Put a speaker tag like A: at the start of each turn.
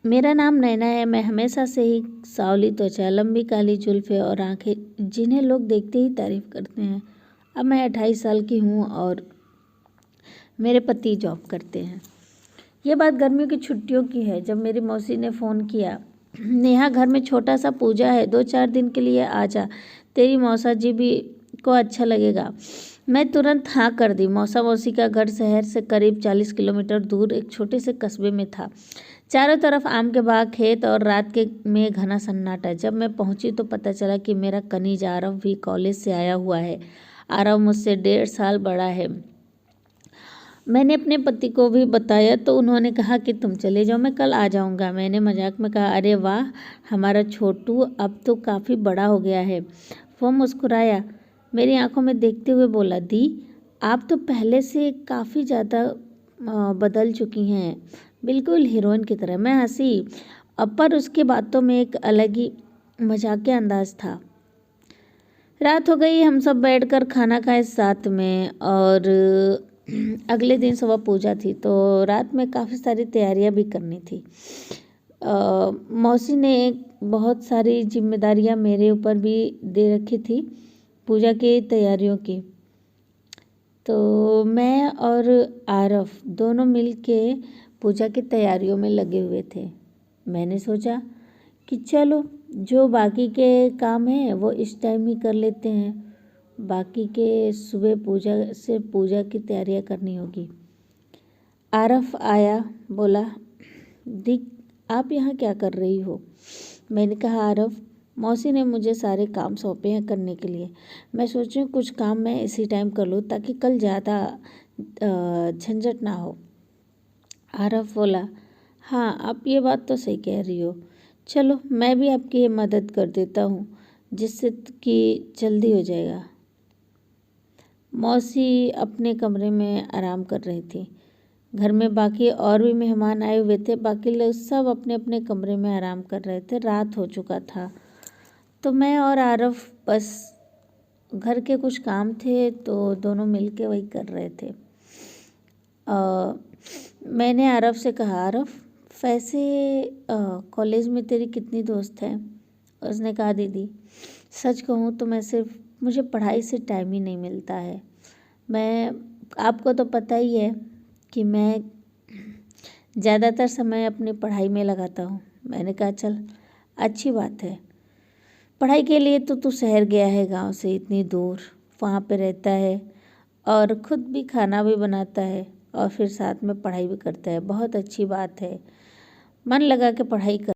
A: मेरा नाम नैना है। मैं हमेशा से ही सांवली त्वचा, लंबी काली जुल्फ़ें और आँखें जिन्हें लोग देखते ही तारीफ़ करते हैं। अब मैं 28 साल की हूँ और मेरे पति जॉब करते हैं। ये बात गर्मियों की छुट्टियों की है, जब मेरी मौसी ने फ़ोन किया, नेहा घर में छोटा सा पूजा है, 2-4 दिन के लिए आ जा, तेरी मौसा जी भी को अच्छा लगेगा। मैं तुरंत हाँ कर दी। मौसा मौसी का घर शहर से करीब 40 किलोमीटर दूर एक छोटे से कस्बे में था। चारों तरफ आम के बाग, खेत और रात के में घना सन्नाटा। जब मैं पहुंची तो पता चला कि मेरा कनीज आरव भी कॉलेज से आया हुआ है। आरव मुझसे 1.5 साल बड़ा है। मैंने अपने पति को भी बताया तो उन्होंने कहा कि तुम चले जाओ, मैं कल आ जाऊंगा। मैंने मजाक में कहा, अरे वाह, हमारा छोटू अब तो काफ़ी बड़ा हो गया है। वो मुस्कुराया, मेरी आंखों में देखते हुए बोला, दी आप तो पहले से काफ़ी ज़्यादा बदल चुकी हैं, बिल्कुल हीरोइन की तरह। मैं हंसी, अब पर उसकी बातों में एक अलग ही मजाकिया अंदाज था। रात हो गई, हम सब बैठकर खाना खाए साथ में और अगले दिन सुबह पूजा थी तो रात में काफ़ी सारी तैयारियां भी करनी थी। मौसी ने बहुत सारी जिम्मेदारियां मेरे ऊपर भी दे रखी थी पूजा की तैयारियों की। तो मैं और आरफ दोनों मिलके पूजा की तैयारियों में लगे हुए थे। मैंने सोचा कि चलो जो बाकी के काम हैं वो इस टाइम ही कर लेते हैं, बाकी के सुबह पूजा की तैयारियां करनी होगी। आरफ आया, बोला, दी आप यहाँ क्या कर रही हो? मैंने कहा, आरफ, मौसी ने मुझे सारे काम सौंपे हैं करने के लिए। मैं सोच रही हूँ कुछ काम मैं इसी टाइम कर लूँ ताकि कल ज़्यादा झंझट ना हो। आरफ बोला, हाँ आप ये बात तो सही कह रही हो, चलो मैं भी आपकी ये मदद कर देता हूँ जिससे कि जल्दी हो जाएगा। मौसी अपने कमरे में आराम कर रही थी। घर में बाकी और भी मेहमान आए हुए थे। बाकी लोग सब अपने अपने कमरे में आराम कर रहे थे। रात हो चुका था तो मैं और आरफ बस घर के कुछ काम थे तो दोनों मिलके वही कर रहे थे। मैंने आरफ से कहा, आरफ वैसे कॉलेज में तेरी कितनी दोस्त हैं? उसने कहा, दीदी सच कहूँ तो मुझे पढ़ाई से टाइम ही नहीं मिलता है। मैं आपको तो पता ही है कि मैं ज़्यादातर समय अपनी पढ़ाई में लगाता हूँ। मैंने कहा, चल अच्छी बात है, पढ़ाई के लिए तो तू शहर गया है गांव से इतनी दूर, वहाँ पे रहता है और ख़ुद भी खाना भी बनाता है और फिर साथ में पढ़ाई भी करता है। बहुत अच्छी बात है, मन लगा के पढ़ाई कर।